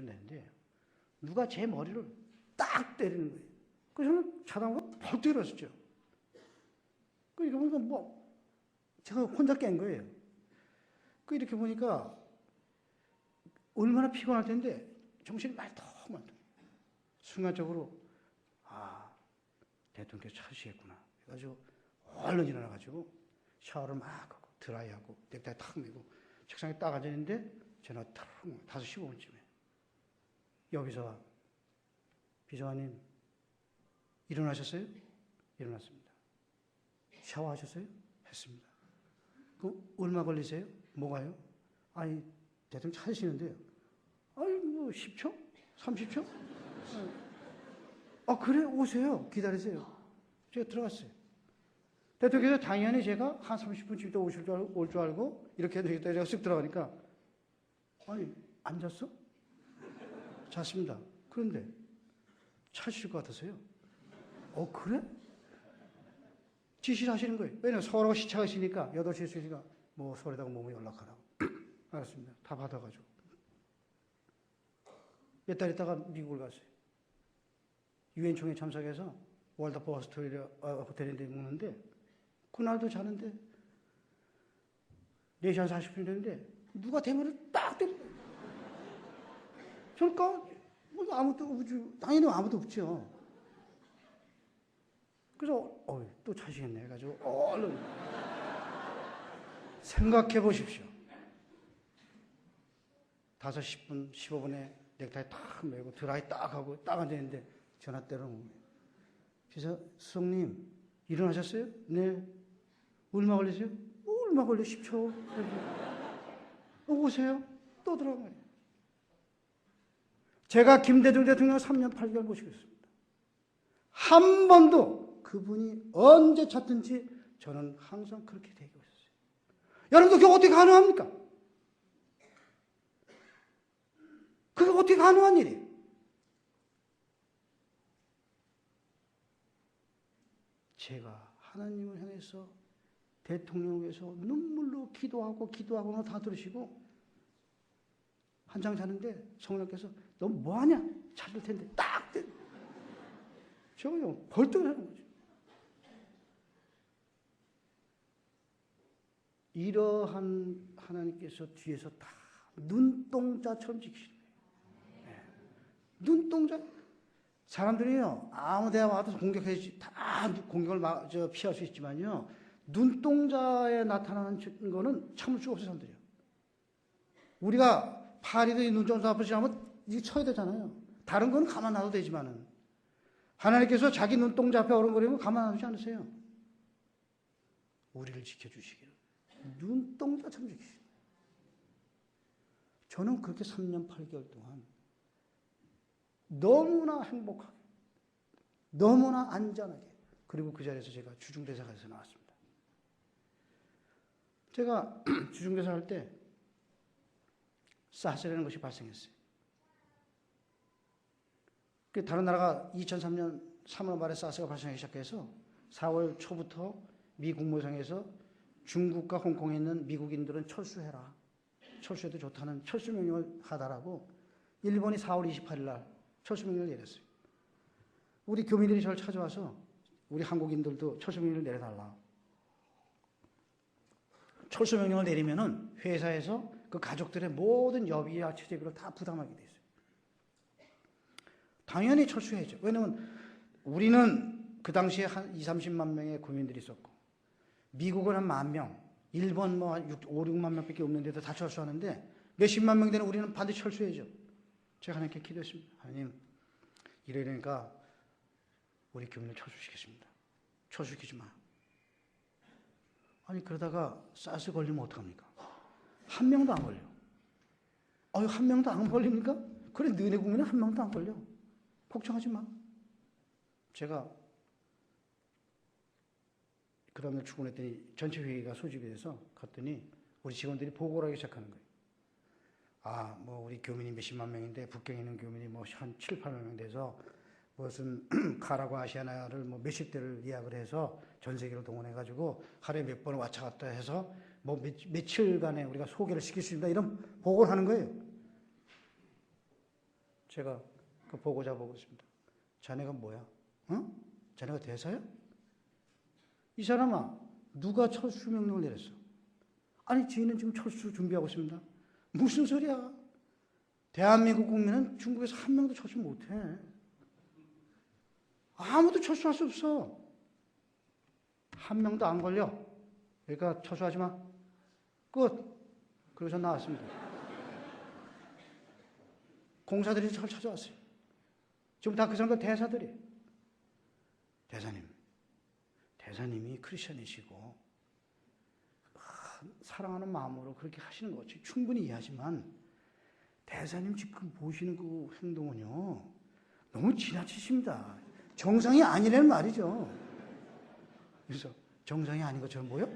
30분쯤 됐는데 누가 제 머리를 딱 때리는 거예요. 그래서 저는 자다가 벌떡 일어섰죠. 이렇게 보니까 뭐 제가 혼자 깬 거예요. 이렇게 보니까 얼마나 피곤할 텐데 정신이 말똥말똥. 순간적으로 대통령께서 찾으시겠구나. 그래가지고 얼른 일어나가지고 샤워를 막 하고 드라이하고 넥타이 탁 매고 책상에 딱 앉아있는데 전화 탁 5시 15분쯤에 여기서 비서관님 일어나셨어요? 일어났습니다. 샤워하셨어요? 했습니다. 그럼 얼마 걸리세요? 뭐가요? 아니 대통령 찾으시는데요. 아니 뭐 10초? 30초? 그래 오세요. 기다리세요. 제가 들어갔어요. 대통령께서 당연히 제가 한 30분쯤 있다 올 줄 알고 이렇게 해도 되겠다. 제가 쓱 들어가니까 아니 안 잤어? 잤습니다. 그런데 찾으실 것 같으세요? 그래? 지시를 하시는 거예요. 왜냐면 서울하고 시차가 있으니까 8시에 있으니까 뭐 서울에다가 몸을 연락하라고. 알았습니다. 다 받아가지고 몇 달 있다가 미국을 갔어요. 유엔 총회 참석해서 월드포 호텔인데 묵는데 그날도 자는데 4시 한 40분 됐는데 누가 대문을 딱 때려. 그러니까 뭐 아무도 당연히 아무도 없죠. 그래서 또 찾으시겠네 해가지고 얼른 생각해 보십시오. 5시 10분 15분에 넥타이 탁 매고 드라이 딱 하고 딱 앉아있는데 전화 때려놓은 거예요. 그래서 수석님 일어나셨어요? 네. 얼마 걸리세요? 얼마 걸려? 10초. 오세요. 또 들어간 거예요. 제가 김대중 대통령 3년 8개월 모시고 있습니다. 한 번도 그분이 언제 찾든지 저는 항상 그렇게 되고 있었어요. 여러분도 그게 어떻게 가능합니까? 그게 어떻게 가능한 일이에요? 제가 하나님을 향해서 대통령을 위해서 눈물로 기도하고 다 들으시고 한장 자는데 성령께서 너 뭐하냐? 찾을 텐데 딱 저거 벌떡 하는 거죠. 이러한 하나님께서 뒤에서 다 눈동자처럼 지키시는 거예요. 네. 눈동자. 사람들이요 아무 데나 와도 공격해야지 다 공격을 피할 수 있지만요 눈동자에 나타나는 거는 참을 수가 없어요. 사람들이요. 우리가 파리도 눈동자 앞에 지나면 이게 쳐야 되잖아요. 다른 건 가만 놔도 되지만은 하나님께서 자기 눈동자 앞에 어른거리면 가만 놔두지 않으세요. 우리를 지켜주시기를 눈동자처럼 지키시는 거예요. 저는 그렇게 3년 8개월 동안 너무나 행복하게, 너무나 안전하게, 그리고 그 자리에서 제가 주중대사가 돼서 나왔습니다. 제가 주중대사 할 때 사스라는 것이 발생했어요. 다른 나라가 2003년 3월 말에 사스가 발생하기 시작해서 4월 초부터 미 국무성에서 중국과 홍콩에 있는 미국인들은 철수해라. 철수해도 좋다는 철수 명령을 하다라고 일본이 4월 28일 날 철수 명령을 내렸어요. 우리 교민들이 저를 찾아와서 우리 한국인들도 철수 명령을 내려달라. 철수 명령을 내리면은 회사에서 그 가족들의 모든 여비와 체재비를 다 부담하게 돼 있어요. 당연히 철수해야죠. 왜냐면 우리는 그 당시에 한 20-30만 명의 국민들이 있었고 미국은 한 10,000명, 일본 뭐 5, 6만 명밖에 없는데도 다 철수하는데 몇십만 명 되는 우리는 반드시 철수해야죠. 제가 하나님께 기도했습니다. 하나님, 이러니까 우리 교민을 철수시켰습니다. 철수시키지 마. 아니 그러다가 사스 걸리면 어떡합니까? 한 명도 안 걸려. 한 명도 안 걸립니까? 그래 너네 국민은 한 명도 안 걸려. 걱정하지 마. 제가 그 다음날 출근했더니 전체 회의가 소집이 돼서 갔더니 우리 직원들이 보고를 하기 시작하는 거예요. 뭐 우리 교민이 몇십만 명인데 북경에 있는 교민이 뭐 한 7, 8만 명 돼서 무슨 카라고 아시아나를 뭐 몇십 대를 예약을 해서 전 세계로 동원해가지고 하루에 몇 번을 왔다 갔다 해서 뭐 며칠간에 우리가 소개를 시킬 수 있다 이런 보고를 하는 거예요. 제가 그 보고자 보고 있습니다. 자네가 뭐야? 응? 자네가 대사야? 이 사람아, 누가 철수 명령을 내렸어? 아니, 저희는 지금 철수 준비하고 있습니다. 무슨 소리야? 대한민국 국민은 중국에서 한 명도 철수 못해. 아무도 철수할 수 없어. 한 명도 안 걸려. 그러니까 철수하지 마. 끝. 그래서 나왔습니다. 공사들이 저를 찾아왔어요. 지금 다 그 사람들 대사들이. 대사님이 크리스천이시고 사랑하는 마음으로 그렇게 하시는 거 충분히 이해하지만 대사님 지금 보시는 그 행동은요 너무 지나치십니다. 정상이 아니라는 말이죠. 그래서 정상이 아닌 것처럼 보여?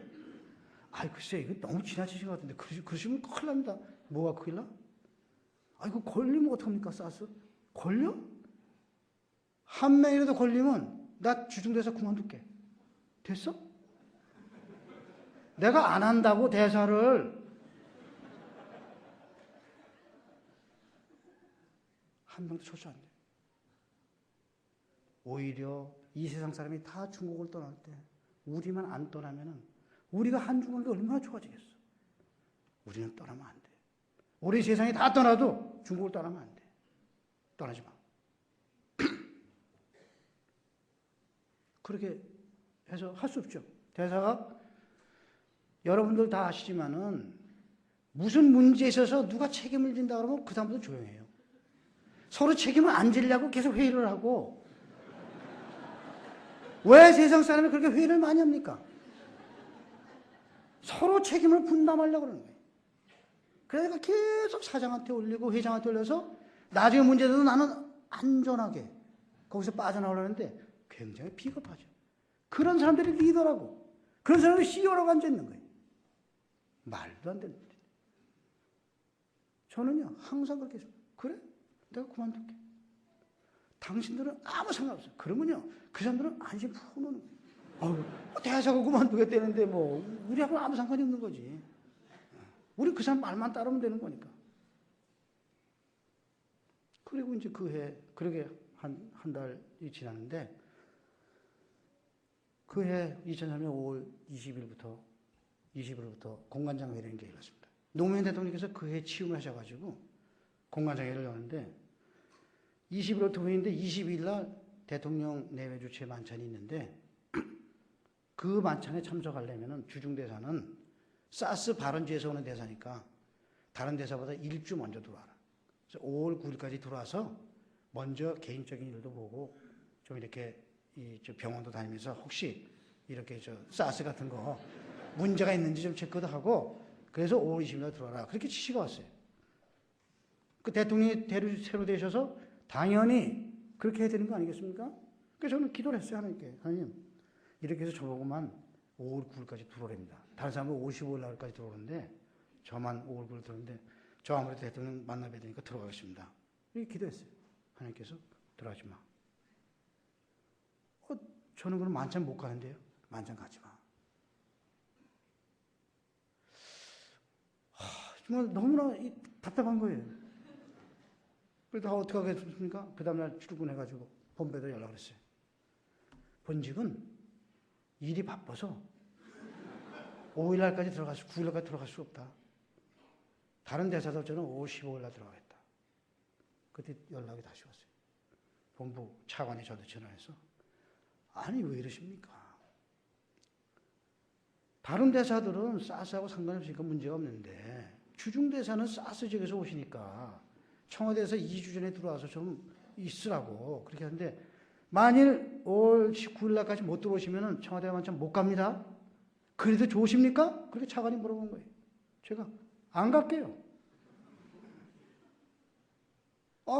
아이 글쎄 이거 너무 지나치신 것 같은데 그러시면 큰일 납니다. 뭐가 큰일 나? 아이고 걸리면 어떡합니까? 사스? 걸려? 한 명이라도 걸리면 나 주중대사 그만둘게. 됐어? 내가 안 한다고 대사를 한 명도 철수 안 돼. 오히려 이 세상 사람이 다 중국을 떠날 때 우리만 안 떠나면은 우리가 한중국이 얼마나 좋아지겠어. 우리는 떠나면 안 돼. 우리 세상이 다 떠나도 중국을 떠나면 안 돼. 떠나지 마. 그렇게 해서 할 수 없죠. 대사가 여러분들 다 아시지만은 무슨 문제에 있어서 누가 책임을 진다 그러면 그 다음부터 조용해요. 서로 책임을 안 지려고 계속 회의를 하고 왜 세상 사람이 그렇게 회의를 많이 합니까? 서로 책임을 분담하려고 그러는 거예요. 그러니까 계속 사장한테 올리고 회장한테 올려서 나중에 문제도 나는 안전하게 거기서 빠져나오려는데 굉장히 비겁하죠. 그런 사람들이 리더라고. 그런 사람들이 CEO라고 앉아있는 거예요. 말도 안 되는 일이에요. 저는요 항상 그렇게 했습니다. 그래? 내가 그만둘게. 당신들은 아무 상관없어. 그러면요 그 사람들은 안심 푸는 거예요. 대사가 그만두겠다는데 뭐 우리하고는 아무 상관이 없는 거지. 우리 그 사람 말만 따르면 되는 거니까. 그리고 이제 그 해 그렇게 한 달이 지났는데 그 해 2003년 5월 20일부터 공관장회라는 게 열렸습니다. 노무현 대통령께서 그 해 취임을 하셔가지고 공관장회를 여는데 20일부터 후인데 22일 날 대통령 내외 주최 만찬이 있는데 그 만찬에 참석하려면 주중대사는 사스 발언지에서 오는 대사니까 다른 대사보다 일주 먼저 들어와라. 그래서 5월 9일까지 들어와서 먼저 개인적인 일도 보고 좀 이렇게 병원도 다니면서 혹시 이렇게 사스 같은 거 문제가 있는지 좀 체크도 하고 그래서 5월 20일 날 들어와라. 그렇게 지시가 왔어요. 그 대통령이 새로 되셔서 당연히 그렇게 해야 되는 거 아니겠습니까? 그래서 저는 기도를 했어요. 하나님께. 하나님 이렇게 해서 저보고만 5월 9일까지 들어오랍니다. 다른 사람은 55일 날까지 들어오는데 저만 5월 9일 들어오는데 저 아무래도 대통령 만나봐야 되니까 들어가겠습니다. 이렇게 기도했어요. 하나님께서 들어가지 마. 저는 그럼 만찬 못 가는데요. 만찬 가지 마. 정말 너무나 답답한 거예요. 그래도 어떻게 하겠습니까? 그 다음날 출근해가지고 본부에도 연락을 했어요. 본직은 일이 바빠서 5일날까지 들어갈 수, 9일날까지 들어갈 수 없다. 다른 대사도 저는 15일날 들어가겠다. 그때 연락이 다시 왔어요. 본부 차관이 저한테 전화해서 아니 왜 이러십니까? 다른 대사들은 사스하고 상관없으니까 문제가 없는데 주중대사는 사스 지역에서 오시니까 청와대에서 2주 전에 들어와서 좀 있으라고 그렇게 하는데 만일 5월 19일 날까지 못 들어오시면 청와대 만찬 못 갑니다. 그래도 좋으십니까? 그렇게 차관이 물어본 거예요. 제가 안 갈게요.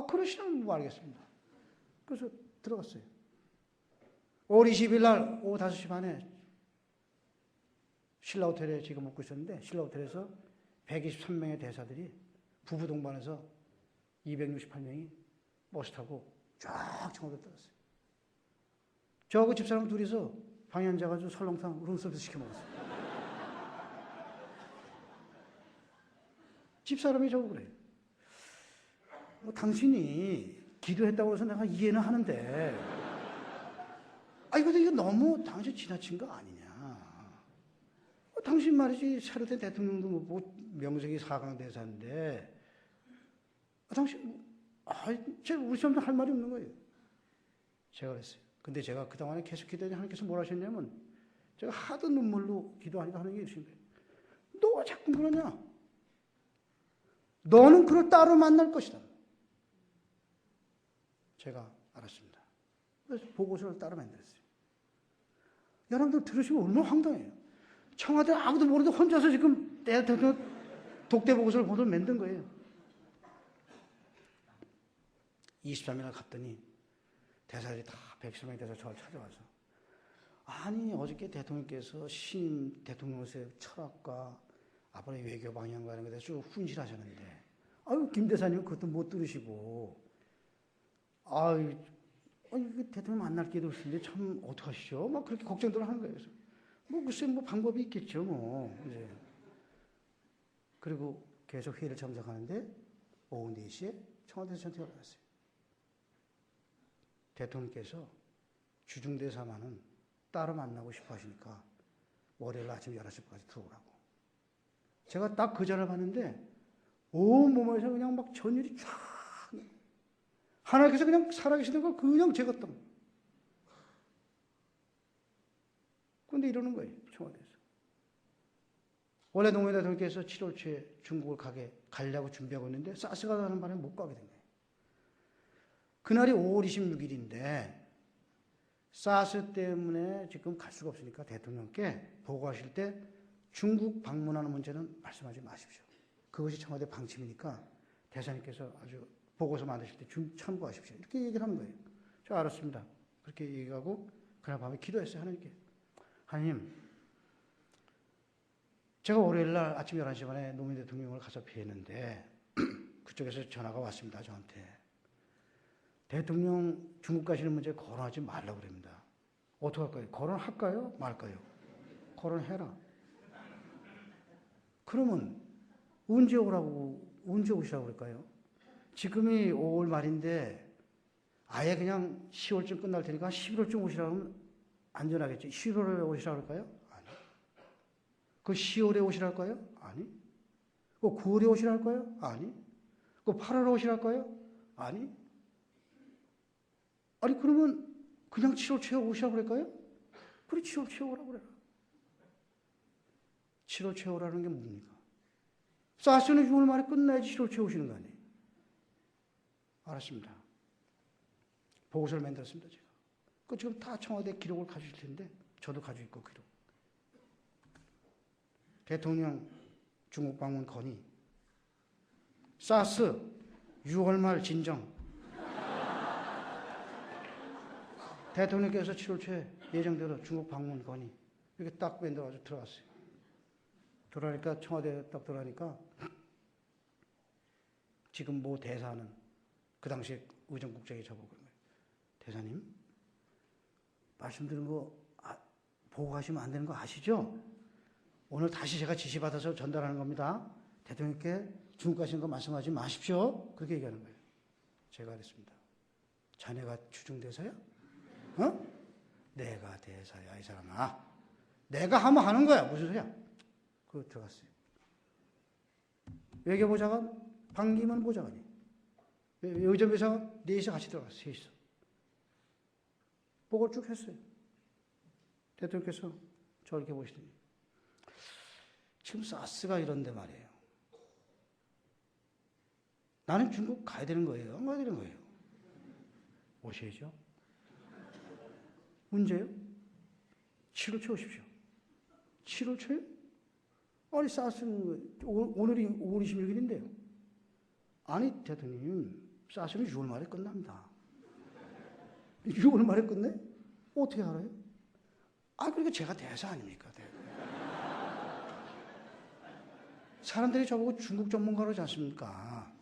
그러시면 뭐 알겠습니다. 그래서 들어갔어요. 5월 20일 날 오후 5시 반에 신라호텔에 지금 묵고 있었는데 신라호텔에서 123명의 대사들이 부부 동반해서 268명이 버스 타고 쫙 청와대 들어갔어요. 저하고 집사람 둘이서 방에 앉아가지고 설렁탕 룸서비스 시켜 먹었어요. 집사람이 저거 그래요. 뭐 당신이 기도했다고 해서 내가 이해는 하는데, 근데 이거 너무 당신 지나친 거 아니냐. 당신 말이지, 새로 된 대통령도 못 보고 명색이 4강 대사인데, 당신, 우리 시험도 할 말이 없는 거예요. 제가 그랬어요. 근데 제가 그동안에 계속 기도했는데 하나님께서 뭘 하셨냐면, 제가 하도 눈물로 기도하니까 하는 게 이러신 거예요. 너가 자꾸 그러냐? 너는 그를 따로 만날 것이다. 제가 알았습니다. 그래서 보고서를 따로 만들었어요. 여러분들 들으시면 얼마나 황당해요. 청와대 아무도 모르는데 혼자서 지금 대통령 독대 보고서를 보도 만든 거예요. 23일날 갔더니 대사들이 다 110명의 대사 저를 찾아와서 아니 어저께 대통령께서 신임 대통령의 철학과 앞으로의 외교 방향과 이런 것에 쭉 훈실하셨는데 김 대사님은 그것도 못 들으시고 대통령 만날 기회도 없는데 참 어떡하시죠? 막 그렇게 걱정들 하는 거예요. 그래서 글쎄 방법이 있겠죠 이제. 그리고 계속 회의를 참석하는데 오후 4시에 청와대에서 저한테 연락이 왔어요. 대통령께서 주중대사만은 따로 만나고 싶어 하시니까 월요일 아침 11시까지 들어오라고. 제가 딱 그 전을 봤는데 온 몸에서 그냥 막 전율이 쫙 하나님께서 그냥 살아계시는 걸 그냥 제거했던. 그런데 이러는 거예요. 청와대에서. 원래 노무현 대통령께서 7월 초에 중국을 가려고 준비하고 있는데 사스가 나는 바람에 못 가게 된 거예요. 그날이 5월 26일인데 사스 때문에 지금 갈 수가 없으니까 대통령께 보고하실 때 중국 방문하는 문제는 말씀하지 마십시오. 그것이 청와대 방침이니까 대사님께서 아주 보고서 만드실 때 참고하십시오. 이렇게 얘기를 하는 거예요. 저 알았습니다. 그렇게 얘기하고 그날 밤에 기도했어요. 하나님께. 하나님, 제가 월요일날 아침 11시 반에 노무현 대통령을 가서 뵈는데 그쪽에서 전화가 왔습니다. 저한테. 대통령 중국 가시는 문제 거론하지 말라고 그럽니다. 어떻게 할까요? 거론할까요? 말까요? 거론해라. 그러면 언제 오시라고 그럴까요? 지금이 5월 말인데 아예 그냥 10월쯤 끝날 테니까 11월쯤 오시라고 하면 안전하겠죠. 11월에 오시라고 할까요? 아니. 그 10월에 오시라고 할까요? 아니. 그 9월에 오시라고 할까요? 아니. 그 8월에 오시라고 할까요? 아니. 그러면 그냥 7월 초에 오시라고 그럴까요? 그래 7월 초에 오라고 그래라. 7월 초에 오라는 게 뭡니까? 사스는 6월 말에 끝나야지 7월 초에 오시는 거 아니에요? 알았습니다. 보고서를 만들었습니다. 제가. 그 지금 다 청와대 기록을 가지실 텐데 저도 가지고 있고 기록. 대통령 중국 방문 건의. 사스 6월 말 진정. 대통령께서 7월 초에 예정대로 중국 방문 건의. 이렇게 딱 만들어가지고 들어갔어요. 들어가니까 청와대에 딱 들어가니까 지금 모 대사는 그 당시에 의정국장이 저보고 그런 거예요. 대사님, 말씀드린 거 보고 가시면 안 되는 거 아시죠? 오늘 다시 제가 지시받아서 전달하는 겁니다. 대통령께 중국 가시는 거 말씀하지 마십시오. 그렇게 얘기하는 거예요. 제가 그랬습니다. 자네가 주중대사야? 내가 대사야, 이 사람아. 내가 하면 하는 거야. 무슨 소리야? 그거 들어갔어요. 외교보좌관, 반기문 보좌관이. 의정부에서 4시에 같이 들어갔어요. 셋이서. 보고를 쭉 했어요. 대통령께서 저렇게 보시더니 지금 사스가 이런데 말이에요. 나는 중국 가야 되는 거예요? 안 가야 되는 거예요? 오셔야죠. 문제요? 7월 초에 오십시오. 7월 초에? 아니 사스는 오늘이 5월 26일인데요. 아니 대통령님, 사스는 6월 말에 끝납니다. 6월 말에 끝내? 어떻게 알아요? 그러니까 제가 대사 아닙니까? 사람들이 저보고 중국 전문가로 하지 않습니까?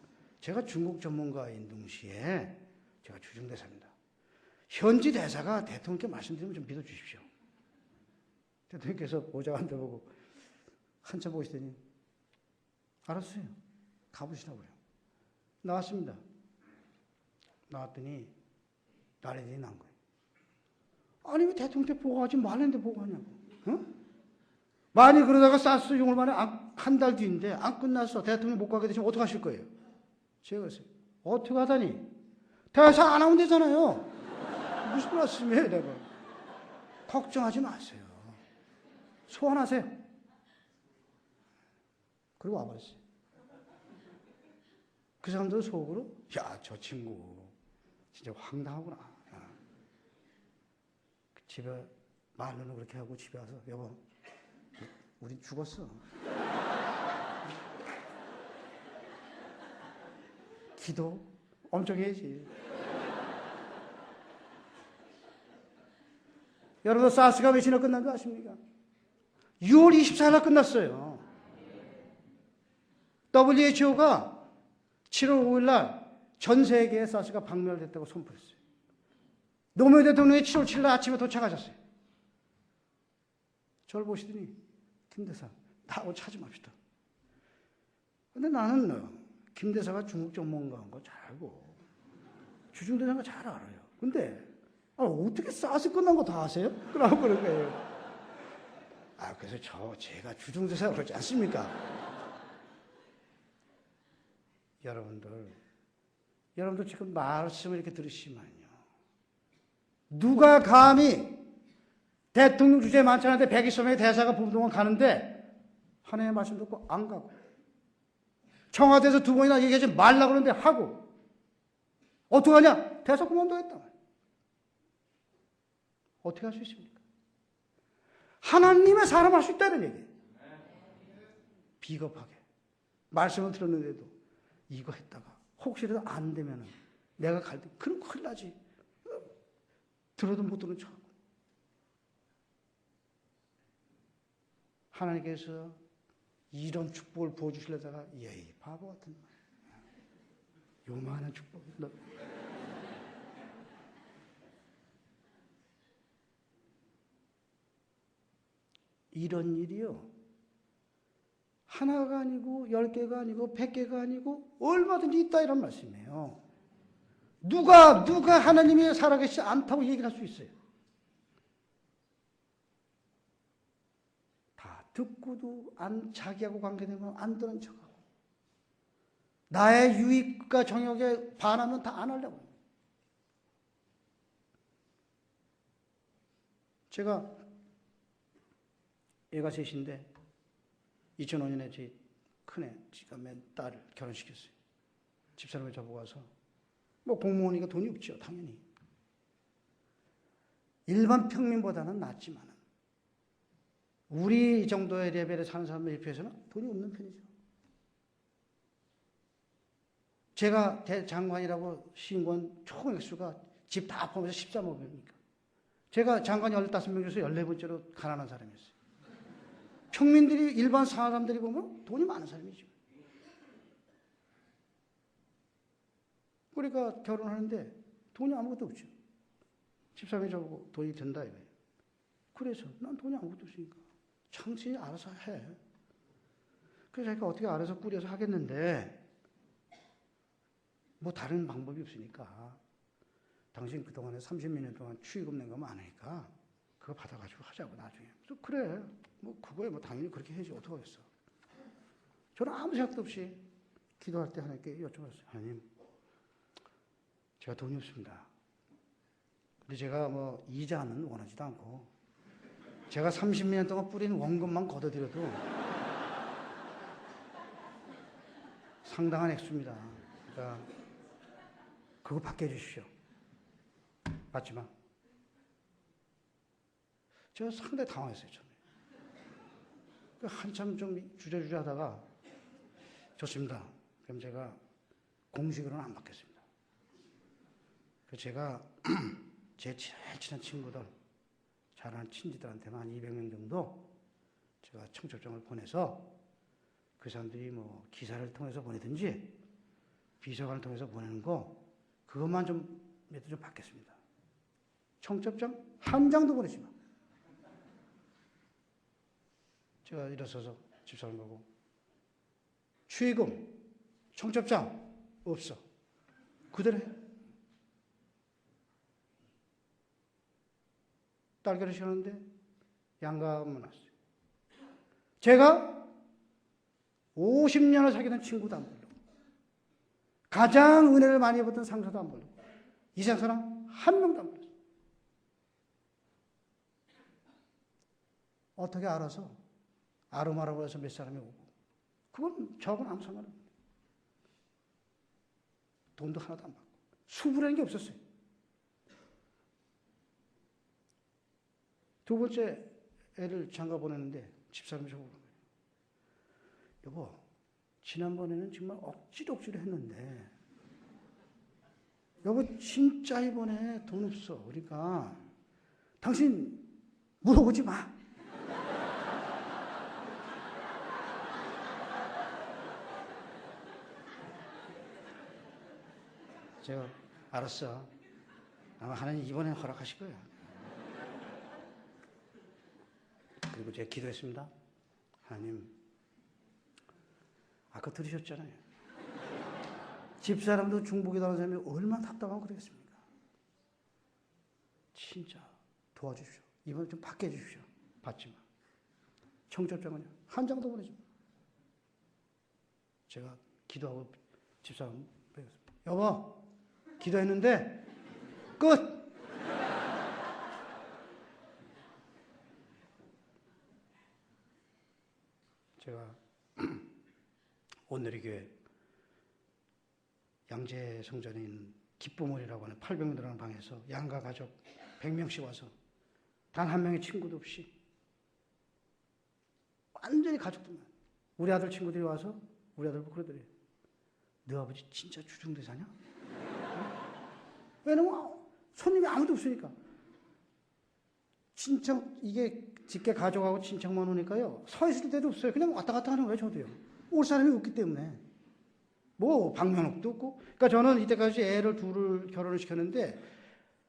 제가 중국 전문가인 동시에 제가 주중대사입니다. 현지 대사가 대통령께 말씀드리면 좀 믿어주십시오. 대통령께서 보좌관들 보고 한참 보시더니 알았어요. 가보시라고요. 나왔습니다. 나왔더니 난리들이 난 거예요. 아니 왜 대통령 때 보고하지 말랬는데 보고하냐고. 어? 만약 그러다가 사스 용을 만에 한 달 뒤인데 안 끝났어. 대통령 못 가게 되시면 어떡하실 거예요? 제가 그랬어요. 어떻게 하다니? 대사 안 하면 되잖아요. 무슨 말씀이에요, 내가. 걱정하지 마세요. 소환하세요. 그리고 와버렸어요. 그 사람들은 속으로 야, 저 친구 진짜 황당하구나. 집에 말로는 그렇게 하고 집에 와서 여보, 우린 죽었어. 기도 엄청 해야지. 여러분 사스가 몇이나 끝난 줄 아십니까? 6월 24일 날 끝났어요. WHO가 7월 5일 날 전 세계에 사스가 박멸됐다고 선포했어요. 노무현 대통령이 7월 7일 날 아침에 도착하셨어요. 저를 보시더니 김 대사, 나하고 차지 맙시다. 근데 나는 김 대사가 중국 전문가인 거 잘 알고 주중 대사가 잘 알아요. 근데 어떻게 사스 끝난 거 다 아세요? 그러고 그런 거예요. 그래서 제가 주중 대사가 그러지 않습니까? 여러분들 지금 말씀을 이렇게 들으시면요. 누가 감히 대통령 주제 만찬한테 120명의 대사가 부부동안 가는데 하나님의 말씀 듣고 안 가고 청와대에서 2번이나 얘기하지 말라 그러는데 하고 어떡하냐? 대사 그만두겠다. 어떻게 할 수 있습니까? 하나님의 사람 할 수 있다는 얘기예요. 비겁하게 말씀을 들었는데도 이거 했다가 혹시라도 안 되면 내가 갈 때 그럼 큰일 나지. 들어도 못 듣는 척하고. 하나님께서 이런 축복을 부어주시려다가 예이 바보 같은 요만한 축복. 이런 일이요. 하나가 아니고 10개가 아니고 100개가 아니고 얼마든지 있다 이런 말씀이에요. 누가 하나님이 살아계시지 않다고 얘기를 할 수 있어요. 다 듣고도 자기하고 관계된 건 안 듣는 척하고 나의 유익과 정욕에 반하면 다 안 하려고 합니다. 제가 애가 셋인데 2005년에 제 큰애, 지가 맨 딸을 결혼시켰어요. 집사람을 저보고 와서 공무원이니까 돈이 없죠, 당연히. 일반 평민보다는 낫지만 우리 정도의 레벨에 사는 사람들 입장에서는 돈이 없는 편이죠. 제가 대장관이라고 시인권 총 액수가 집 다 포함해서 13억입니까? 제가 장관 15명 중에서 14번째로 가난한 사람이었어요. 평민들이 일반 사람들이 보면 돈이 많은 사람이죠. 그러니까 결혼하는데 돈이 아무것도 없죠. 집사람이 저보고 돈이 된다 이거예요. 그래서 난 돈이 아무것도 없으니까 당신이 알아서 해. 그래서 제가 어떻게 알아서 꾸려서 하겠는데 뭐 다른 방법이 없으니까 당신 그동안에 30몇 년 동안 추위금 낸 거 많으니까 그거 받아가지고 하자고 나중에. 그래서 그래. 뭐 그거에 뭐 당연히 그렇게 해야지 어떡하겠어. 저는 아무 생각도 없이 기도할 때 하나님께 여쭤봤어요. 하나님, 제가 돈이 없습니다. 근데 제가 뭐 이자는 원하지도 않고 제가 30몇 년 동안 뿌린 원금만 걷어들여도 상당한 액수입니다. 그러니까 그거 받게 해주십시오. 받지만 제가 상당히 당황했어요. 처음에. 한참 좀 주저주저 하다가 좋습니다. 그럼 제가 공식으로는 안 받겠습니다. 그래서 제가 제 제일 친한 친구들, 잘 아는 친지들한테만 한 200명 정도 제가 청첩장을 보내서 그 사람들이 뭐 기사를 통해서 보내든지 비서관을 통해서 보내는 거 그것만 좀 몇 개 좀 받겠습니다. 청첩장 한 장도 보내지 마. 제가 일어서서 집사람 보고 취금, 청첩장 없어. 그대로 해. 딸 결혼식하는데 양가만 왔어요. 제가 50년을 사귀던 친구도 안 부르고 가장 은혜를 많이 받던 상사도 안 부르고 이상 사람 한 명도 안 불렀어요. 어떻게 알아서 아름아름으로 해서 몇 사람이 오고 그건 저하고는 아무 상관없어요. 돈도 하나도 안 받고 수부라는 게 없었어요. 두 번째 애를 장가 보냈는데 집사람이 저보고 그런 거예요. 여보, 지난번에는 정말 억지로 했는데 여보 진짜 이번에 돈 없어. 그러니까 당신 물어보지 마. 제가 알았어. 아마 하나님 이번엔 허락하실 거야. 그리고 제가 기도했습니다. 하나님, 아까 들으셨잖아요. 집사람도 중복이라는 사람이 얼마나 답답하고 그러겠습니까? 진짜 도와주십시오. 이번에 좀 받게 해주십시오. 받지 마. 청첩장은요, 한 장도 보내지 마. 제가 기도하고 집사람 배웠습니다. 여보, 기도했는데 끝! 제가 온누리교회 양재 성전에 있는 기쁨원이라고 하는 800명 들어가는 방에서 양가 가족 100명씩 와서 단 한 명의 친구도 없이 완전히 가족들만 우리 아들 친구들이 와서 우리 아들 보고 그러더래요. 너 아버지 진짜 주중대사냐? 왜냐면 손님이 아무도 없으니까. 친척 이게 직계 가족하고 친척만 오니까요. 서 있을 때도 없어요. 그냥 왔다 갔다 하는 거예요. 저도요. 올 사람이 없기 때문에. 뭐 방명록도 없고. 그러니까 저는 이때까지 애를 둘을 결혼을 시켰는데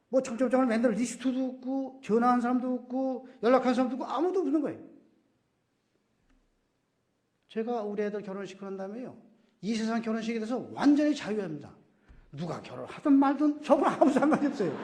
뭐 청첩장을 맨날 리스트도 없고 전화한 사람도 없고 연락한 사람도 없고 아무도 없는 거예요. 제가 우리 애들 결혼시키는 다음에요. 이 세상 결혼식에 대해서 완전히 자유합니다. 누가 결혼하든 말든 저는 아무 상관이 없어요.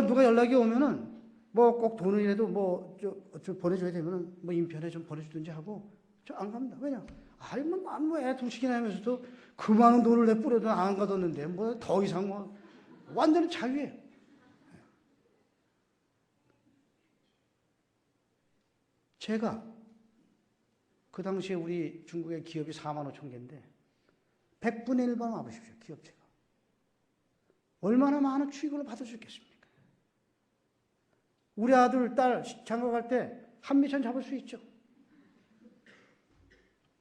누가 연락이 오면은 뭐 꼭 돈이라도 뭐 저 보내줘야 되면은 뭐 인편에 좀 보내주든지 하고 저 안 갑니다. 왜냐? 아이 뭐 애 둘씩이나 하면서도 그 많은 돈을 내 뿌려도 안 가뒀는데 뭐 더 이상 뭐 완전히 자유예요. 제가 그 당시에 우리 중국의 기업이 4만 5천 개인데 100분의 1만 와보십시오. 기업체가. 얼마나 많은 추익을 받을 수 있겠습니까? 우리 아들, 딸 장가 갈 때 한미천 잡을 수 있죠.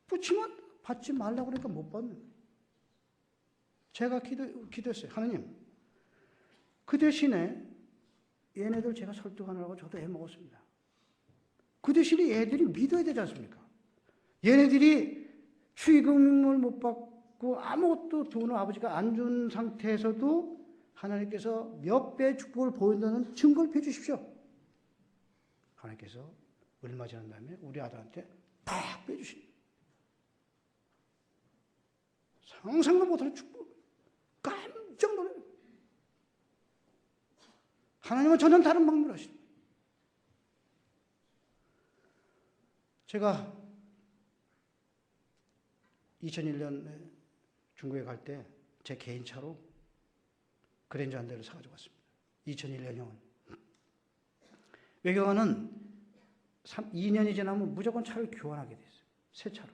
그렇지만 받지 말라고 그러니까 못 받는 거예요. 제가 기도했어요. 하나님, 그 대신에 얘네들 제가 설득하느라고 저도 해먹었습니다. 그 대신에 얘들이 믿어야 되지 않습니까? 얘네들이 축의금을 못 받고 아무것도 돈을 아버지가 안 준 상태에서도 하나님께서 몇 배의 축복을 보인다는 증거를 펴주십시오. 하나님께서 얼마 지난 다음에 우리 아들한테 딱 빼주신 상상도 못할 축복. 깜짝 놀라요. 하나님은 전혀 다른 방법을 하십니다. 제가 2001년에 중국에 갈 때 제 개인 차로 그랜저 한 대를 사가지고 왔습니다. 2001년형. 외교관은 2년이 지나면 무조건 차를 교환하게 돼 있어요. 새 차로.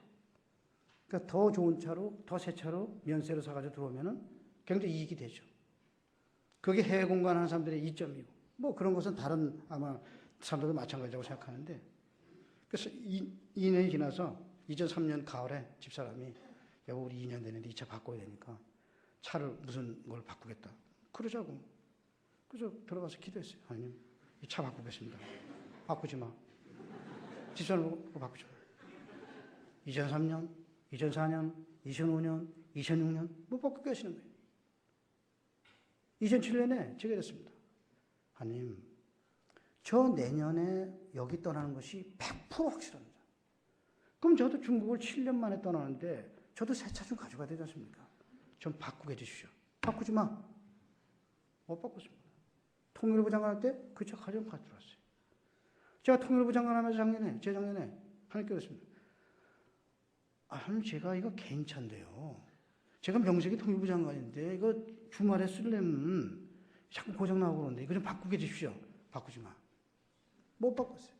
그러니까 더 좋은 차로, 더 새 차로 면세로 사가지고 들어오면은 굉장히 이익이 되죠. 그게 해외 공간하는 사람들의 이점이고, 뭐 그런 것은 다른 아마 사람들도 마찬가지라고 생각하는데, 그래서 2년이 지나서 2003년 가을에 집사람이 여보 우리 2년 되는데 이 차 바꿔야 되니까 차를 무슨 걸 바꾸겠다. 그러자고. 그래서 들어가서 기도했어요. 하나님 이 차 바꾸겠습니다. 바꾸지 마. 집사람 보고 바꾸지 마. 2003년, 2004년, 2005년, 2006년 못 바꾸게 하시는 거예요. 2007년에 제가 이랬습니다. 하나님 저 내년에 여기 떠나는 것이 100% 확실합니다. 그럼 저도 중국을 7년 만에 떠나는데 저도 새 차 좀 가져가야 되지 않습니까? 좀 바꾸게 해주십시오. 바꾸지 마. 못 바꿨습니다. 통일부 장관 할 때 그 차 가지고 들어왔어요. 제가 통일부 장관 하면서 재작년에 하나님께 그랬습니다. 하나님, 제가 이거 괜찮대요. 제가 명색이 통일부 장관인데 이거 주말에 쓰려면 자꾸 고장 나고 그러는데 이거 좀 바꾸게 해주십시오. 바꾸지 마. 못 바꿨어요.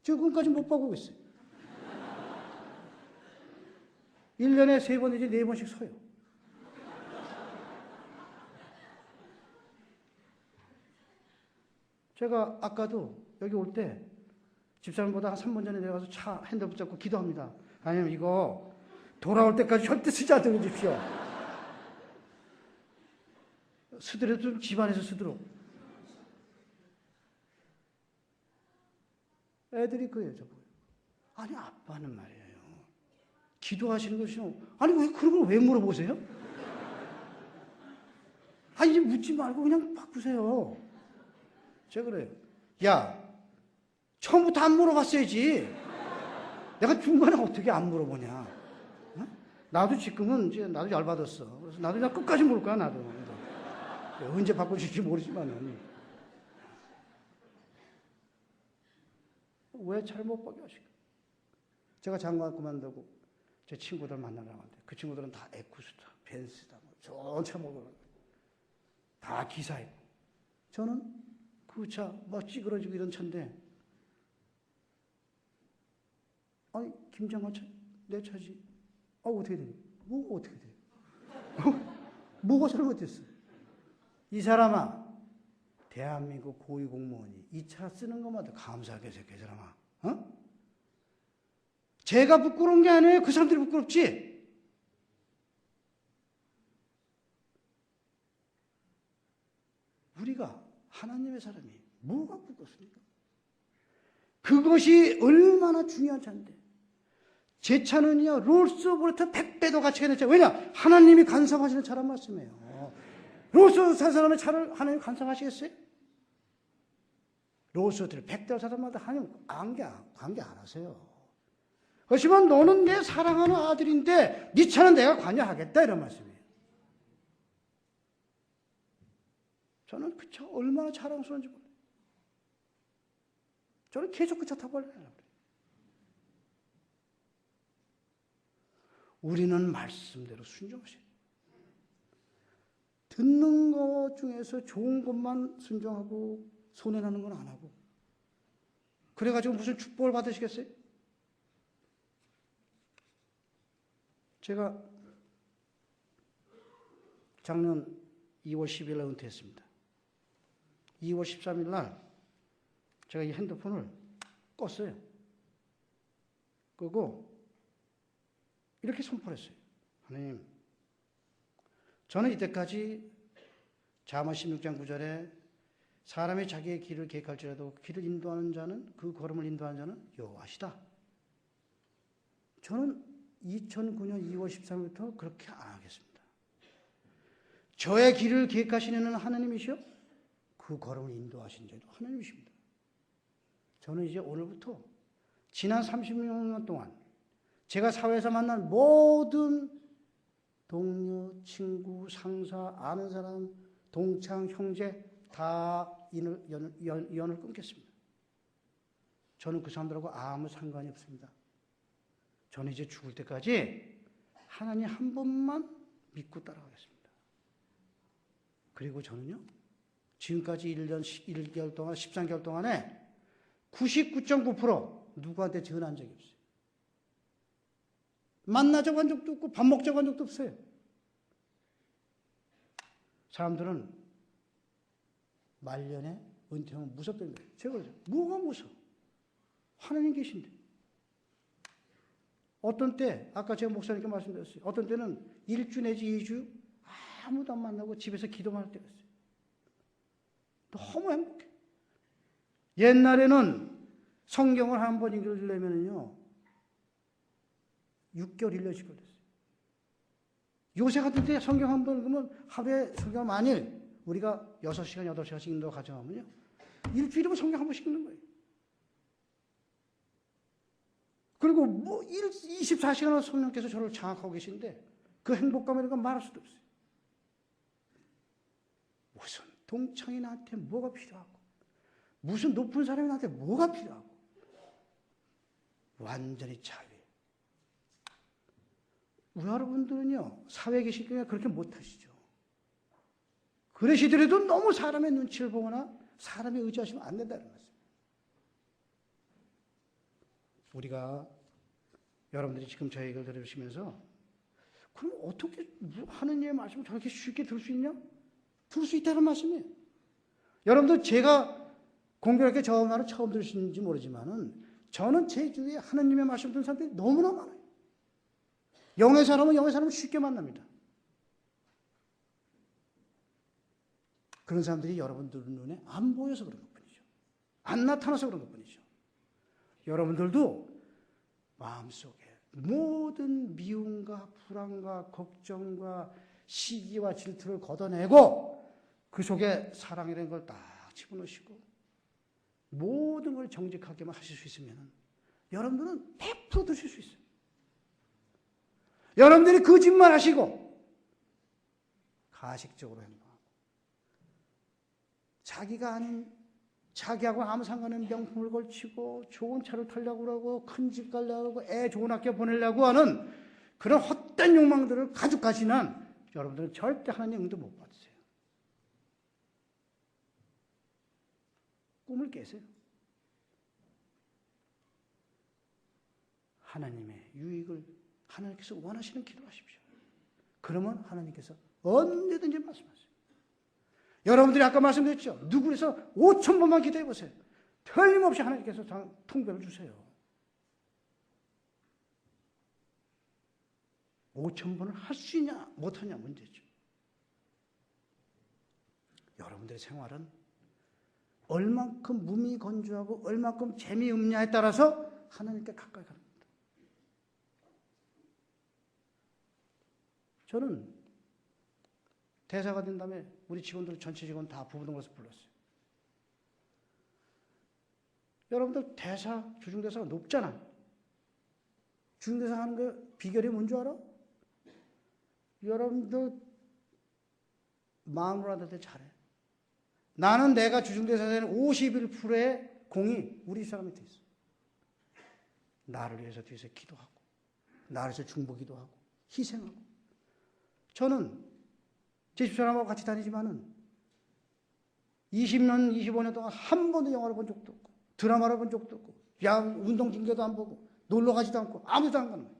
지금까지 못 바꾸고 있어요. 1년에 3번 내지 4번씩 서요. 제가 아까도 여기 올 때 집사람보다 한 3번 전에 내려가서 차 핸들 붙잡고 기도합니다. 아니면 이거 돌아올 때까지 절대 쓰지 않도록 해주십시오. 쓰더라도 좀 집안에서 쓰도록. 애들이 그래요, 저보고. 아니, 아빠는 말이에요. 기도하시는 것이, 아니, 왜 그런 걸 왜 물어보세요? 아니, 이제 묻지 말고 그냥 바꾸세요. 제가 그래요. 야, 처음부터 안 물어봤어야지. 내가 중간에 어떻게 안 물어보냐. 어? 나도 지금은 이제 나도 열받았어. 그래서 나도 그냥 끝까지 물을 거야, 나도. 언제 바꿔줄지 모르지만은. 왜 잘 못 바뀌어 하실까? 제가 장관 그만두고 제 친구들 만나러 가는데 그 친구들은 다 에쿠스타, 벤츠다, 좋은 차 먹으러 다 기사이고 저는 그 차 막 찌그러지고 이런 차인데 아니 김장관 차 내 차지. 어떻게 되니? 뭐가 어떻게 돼? 뭐가 잘못됐어? 이 사람아, 대한민국 고위공무원이 이 차 쓰는 것마다 감사하게 생각해, 이 사람아. 어? 제가 부끄러운 게 아니에요. 그 사람들이 부끄럽지. 우리가 하나님의 사람이 뭐가 부끄럽습니까? 그것이 얼마나 중요한 차인데. 제 차는요, 롤스로부터 100배도 가치가 있는 차. 왜냐? 하나님이 간섭하시는 차란 말씀이에요. 롤스 산 사람의 차를 하나님 간섭하시겠어요? 롤스들 100대를 산 사람마다 하나님 관계 안 하세요. 그렇지만 너는 내 사랑하는 아들인데 네 차는 내가 관여하겠다 이런 말씀이에요. 저는 그 차 얼마나 자랑스러운지 몰라요. 저는 계속 그 차 타고 가려고. 우리는 말씀대로 순종하셔야 돼요. 듣는 것 중에서 좋은 것만 순종하고 손해나는 건 안 하고 그래가지고 무슨 축복을 받으시겠어요? 제가 작년 2월 10일 날 은퇴했습니다. 2월 13일 날 제가 이 핸드폰을 껐어요. 끄고 이렇게 선포를 했어요. 하나님, 저는 이때까지 잠언 16장 9절에 사람이 자기의 길을 계획할지라도 길을 인도하는 자는 그 걸음을 인도하는 자는 여호와시다. 저는 2009년 2월 13일부터 그렇게 안 하겠습니다. 저의 길을 계획하시는 하나님이시요 그 걸음을 인도하시는 자도 하나님이십니다. 저는 이제 오늘부터 지난 36년 동안 제가 사회에서 만난 모든 동료, 친구, 상사, 아는 사람, 동창, 형제 다 연을 끊겠습니다. 저는 그 사람들하고 아무 상관이 없습니다. 저는 이제 죽을 때까지 하나님 한 번만 믿고 따라가겠습니다. 그리고 저는요, 지금까지 1년 1개월 동안, 13개월 동안에 99.9% 누구한테 전한 적이 없어요. 만나자고 한 적도 없고 밥 먹자고 한 적도 없어요. 사람들은 말년에 은퇴하면 무섭다는 거예요. 제가 그러죠. 뭐가 무서워? 하나님 계신데. 어떤 때, 아까 제가 목사님께 말씀드렸어요. 어떤 때는 1주 내지 2주 아무도 안 만나고 집에서 기도만 할 때가 있어요. 너무 행복해. 옛날에는 성경을 한 번 읽으려면요 6개월 1년씩 걸렸어요. 요새 같은 때 성경 한 번 읽으면 하루에 성경 만일 우리가 6시간, 8시간씩 읽는다고 가정하면요 일주일이면 성경 한 번씩 읽는 거예요. 그리고 뭐 24시간을 성령께서 저를 장악하고 계신데 그 행복감이라는 건 말할 수도 없어요. 무슨 동창이 나한테 뭐가 필요하고 무슨 높은 사람이 나한테 뭐가 필요하고 완전히 자유예요. 우리 여러분들은요 사회에 계시기 때문에 그렇게 못하시죠. 그러시더라도 너무 사람의 눈치를 보거나 사람에 의지하시면 안 된다는 말씀이에요. 우리가 여러분들이 지금 저 얘기를 들으시면서 그럼 어떻게 하느님의 말씀을 저렇게 쉽게 들을 수 있냐? 들을 수 있다는 말씀이에요. 여러분들 제가 공교롭게 저 말을 처음 들으시는지 모르지만은 저는 제 주위에 하느님의 말씀 듣는 사람들이 너무나 많아요. 영의 사람은 쉽게 만납니다. 그런 사람들이 여러분들 눈에 안 보여서 그런 것뿐이죠. 안 나타나서 그런 것뿐이죠. 여러분들도 마음속에 모든 미움과 불안과 걱정과 시기와 질투를 걷어내고 그 속에 사랑이라는 걸 딱 집어넣으시고 모든 걸 정직하게만 하실 수 있으면 여러분들은 100% 드실 수 있어요. 여러분들이 거짓말 하시고 가식적으로 행동하고 자기가 아닌 자기하고 아무 상관없는 명품을 걸치고 좋은 차를 타려고 그러고 큰 집 가려고 하고 애 좋은 학교 보내려고 하는 그런 헛된 욕망들을 가지고 가시는 여러분들은 절대 하나님의 응도 못 받으세요. 꿈을 깨세요. 하나님의 유익을 하나님께서 원하시는 기도를 하십시오. 그러면 하나님께서 언제든지 말씀하세요. 여러분들이 아까 말씀드렸죠. 누구에서 5,000번만 기도해 보세요. 틀림없이 하나님께서 통배를 주세요. 5,000번을 할 수 있냐 못하냐 문제죠. 여러분들의 생활은 얼만큼 무미건조하고 얼만큼 재미없냐에 따라서 하나님께 가까이 가는 겁니다. 저는 대사가 된 다음에 우리 직원들 전체 직원 다 부부동 가서 불렀어요. 여러분들 대사, 주중대사가 높잖아. 주중대사 하는 거 비결이 뭔 줄 알아? 여러분들 마음으로 하는데 잘해. 나는 내가 주중대사 되는 51%의 공이 우리 사람한테 있어. 나를 위해서 뒤에서 기도하고 나를 위해서 중보기도 하고 희생하고. 저는 제 집사람하고 같이 다니지만은 20년, 25년 동안 한 번도 영화를 본 적도 없고 드라마를 본 적도 없고 운동 중계도 안 보고 놀러 가지도 않고 아무도 안 가는 거예요.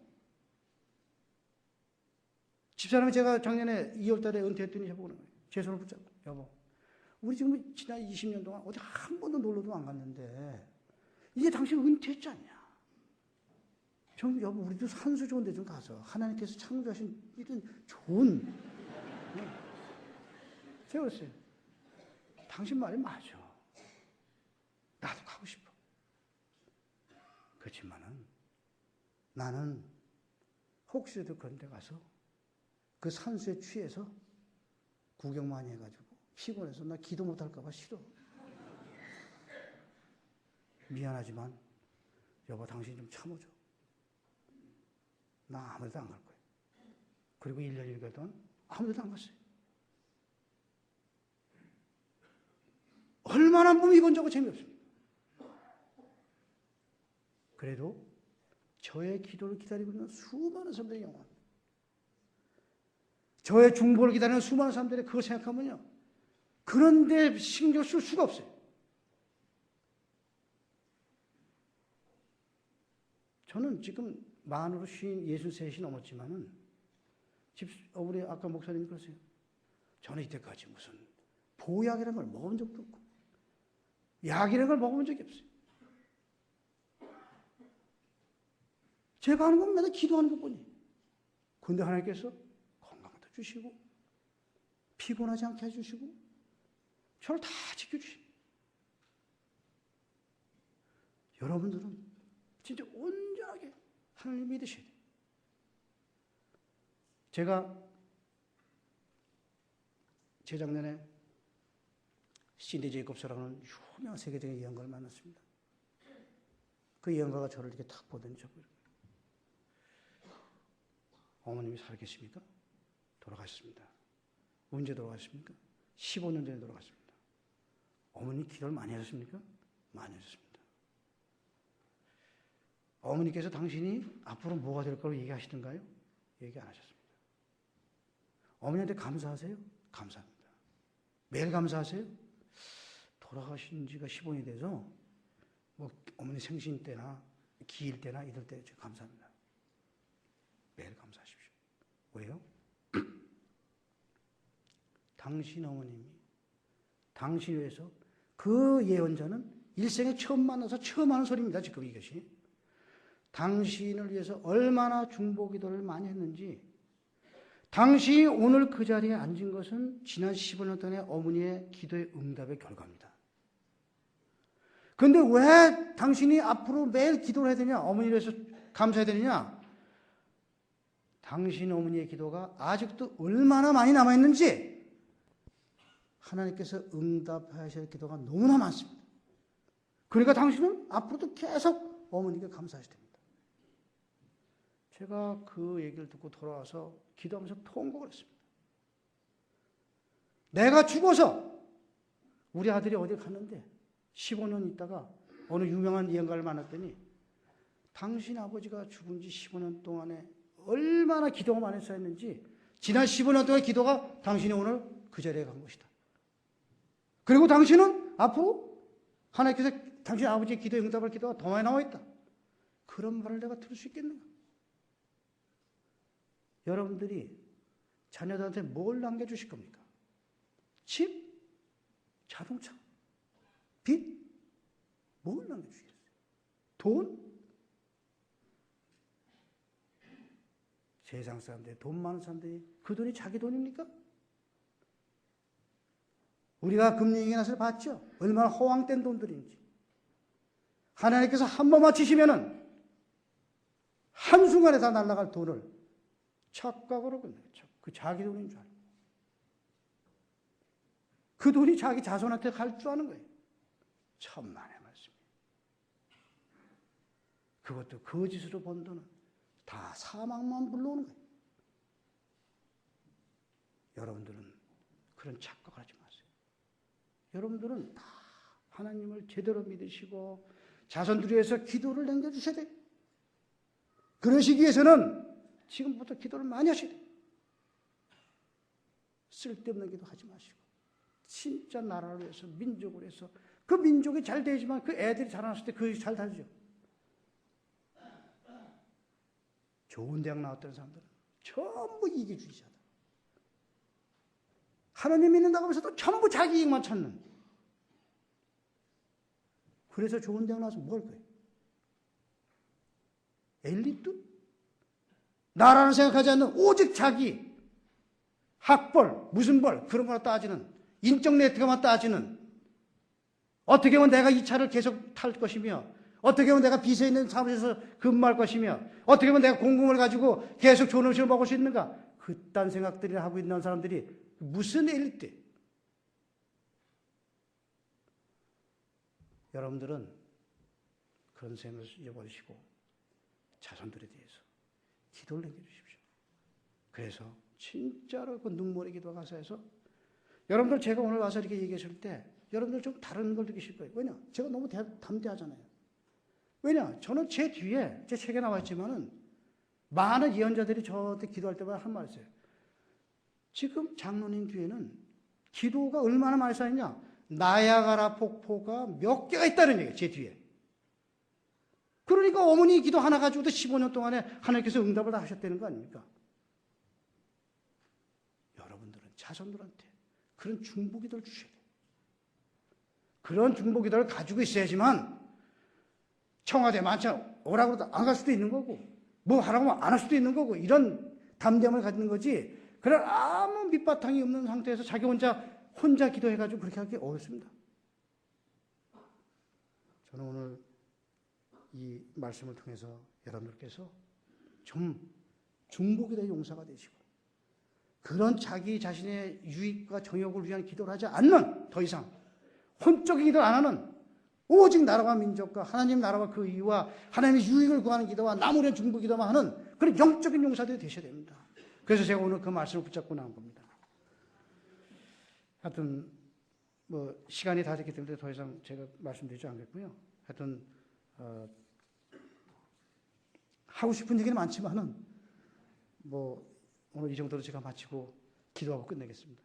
집사람이 제가 작년에 2월 달에 은퇴했더니 해보는 거예요. 제 손을 붙잡고 여보 우리 지금 지난 20년 동안 어디 한 번도 놀러도 안 갔는데 이제 당신 은퇴했지 않냐. 좀 여보 우리도 산수 좋은 데 좀 가서 하나님께서 창조하신 이런 좋은 제가 그랬어요. 당신 말이 맞아. 나도 가고 싶어. 그렇지만은 나는 혹시라도 그런 데 가서 그 산수에 취해서 구경 많이 해가지고 피곤해서 나 기도 못할까 봐 싫어. 미안하지만 여보 당신 좀 참아줘. 나 아무 데도 안 갈 거야. 그리고 1년 1개월 동안 아무 데도 안 갔어요. 얼마나 무미건조하고 재미없습니까? 그래도 저의 기도를 기다리고 있는 수많은 사람들이 영원합니다. 저의 중보를 기다리는 수많은 사람들이 그걸 생각하면요. 그런데 신경 쓸 수가 없어요. 저는 지금 만으로 63이 넘었지만은 우리 아까 목사님이 그러세요. 저는 이때까지 무슨 보약이라는 걸 먹은 적도 없고 약이라는 걸 먹어본 적이 없어요. 제가 하는 건 맨날 기도하는 것뿐이에요. 그런데 하나님께서 건강도 주시고 피곤하지 않게 해주시고 저를 다 지켜주십니다. 여러분들은 진짜 온전하게 하나님을 믿으셔야 돼요. 제가 재작년에 신디 제이콥스라는 유명한 세계적인 예언가를 만났습니다. 그 예언가가 저를 이렇게 탁 보더니 저를 어머님이 살아계십니까? 돌아가셨습니다. 언제 돌아가셨습니까? 15년 전에 돌아갔습니다. 어머니 기도를 많이 하셨습니까? 많이 하셨습니다. 어머니께서 당신이 앞으로 뭐가 될 거라고 얘기하시던가요? 얘기 안 하셨습니다. 어머니한테 감사하세요? 감사합니다. 매일 감사하세요? 돌아가신 지가 15년이 돼서 뭐 어머니 생신 때나 기일 때나 이럴 때 감사합니다. 매일 감사하십시오. 왜요? 당신 어머님이 당신을 위해서 그 예언자는 일생에 처음 만나서 처음 하는 소리입니다. 지금 이것이. 당신을 위해서 얼마나 중보기도를 많이 했는지, 당신이 오늘 그 자리에 앉은 것은 지난 15년 동안의 어머니의 기도의 응답의 결과입니다. 그런데 왜 당신이 앞으로 매일 기도를 해야 되냐? 어머니를 위해서 감사해야 되느냐? 당신 어머니의 기도가 아직도 얼마나 많이 남아있는지 하나님께서 응답하셔야 할 기도가 너무나 많습니다. 그러니까 당신은 앞으로도 계속 어머니께 감사하셔야 됩니다. 제가 그 얘기를 듣고 돌아와서 기도하면서 통곡을 했습니다. 내가 죽어서 우리 아들이 어디 갔는데 15년 있다가 어느 유명한 예언가를 만났더니 당신 아버지가 죽은 지 15년 동안에 얼마나 기도가 많이 쌓였는지 지난 15년 동안의 기도가 당신이 오늘 그 자리에 간 것이다. 그리고 당신은 앞으로 하나님께서 당신 아버지의 기도에 응답할 기도가 더 많이 나와 있다. 그런 말을 내가 들을 수 있겠는가? 여러분들이 자녀들한테 뭘 남겨주실 겁니까? 집? 자동차? 빚? 뭘 남겨주시겠어요? 돈? 세상 사람들이, 돈 많은 사람들이 그 돈이 자기 돈입니까? 우리가 금융위기나서 봤죠? 얼마나 허황된 돈들인지. 하나님께서 한 번만 치시면은 한순간에 다 날아갈 돈을 착각으로 끝내죠. 그 자기 돈인 줄 알고. 그 돈이 자기 자손한테 갈 줄 아는 거예요. 천만의 말씀이에요. 그것도 거짓으로 번 돈은 다 사망만 불러오는 거예요. 여러분들은 그런 착각을 하지 마세요. 여러분들은 다 하나님을 제대로 믿으시고 자손들을 위해서 기도를 남겨주셔야 돼요. 그러시기 위해서는 지금부터 기도를 많이 하셔야 돼요. 쓸데없는 기도 하지 마시고 진짜 나라를 위해서, 민족을 위해서. 그 민족이 잘 되지만 그 애들이 자라났을 때 그게 잘 되죠. 좋은 대학 나왔던 사람들은 전부 이기주의자다. 하나님 믿는다고 하면서도 전부 자기 이익만 찾는. 그래서 좋은 대학 나와서 뭐 할 거예요? 엘리트? 나라는 생각하지 않는 오직 자기 학벌, 무슨 벌 그런 거나 따지는, 인적 네트워크만 따지는, 어떻게 하면 내가 이 차를 계속 탈 것이며, 어떻게 하면 내가 빚에 있는 사무실에서 근무할 것이며, 어떻게 하면 내가 공금을 가지고 계속 좋은 음식을 먹을 수 있는가, 그딴 생각들을 하고 있는 사람들이 무슨 엘리트? 여러분들은 그런 생각을 잊어버리시고 자손들에 대해서 기도를 남겨주십시오. 그래서 진짜로 그 눈물의 기도가 가서해서 여러분들, 제가 오늘 와서 이렇게 얘기했을 때 여러분들 좀 다른 걸 느끼실 거예요. 왜냐? 제가 너무 담대하잖아요. 왜냐? 저는 제 뒤에, 제 책에 나와 있지만은 많은 예언자들이 저한테 기도할 때마다 한 말 있어요. 지금 장로님 뒤에는 기도가 얼마나 많이 쌓였냐? 나야가라 폭포가 몇 개가 있다는 얘기예요. 제 뒤에. 그러니까 어머니 기도 하나 가지고도 15년 동안에 하나님께서 응답을 다 하셨다는 거 아닙니까? 여러분들은 자손들한테 그런 중보기도를 주셔야 돼요. 그런 중보기도를 가지고 있어야지만 청와대 많잖아. 오라고 해도 안 갈 수도 있는 거고, 뭐 하라고 하면 안 할 수도 있는 거고, 이런 담대함을 갖는 거지. 그런 아무 밑바탕이 없는 상태에서 자기 혼자 기도해가지고 그렇게 하기 어렵습니다. 저는 오늘 이 말씀을 통해서 여러분들께서 좀 중보기도의 용사가 되시고, 그런 자기 자신의 유익과 정욕을 위한 기도를 하지 않는, 더 이상 혼적인 기도를 안 하는, 오직 나라와 민족과 하나님 나라와 그 이유와 하나님의 유익을 구하는 기도와 남을 위한 중보기도만 하는 그런 영적인 용사들이 되셔야 됩니다. 그래서 제가 오늘 그 말씀을 붙잡고 나온 겁니다. 하여튼 뭐 시간이 다 됐기 때문에 더 이상 제가 말씀드리지 않겠고요. 하여튼 하고 싶은 얘기는 많지만은 뭐 오늘 이 정도로 제가 마치고 기도하고 끝내겠습니다.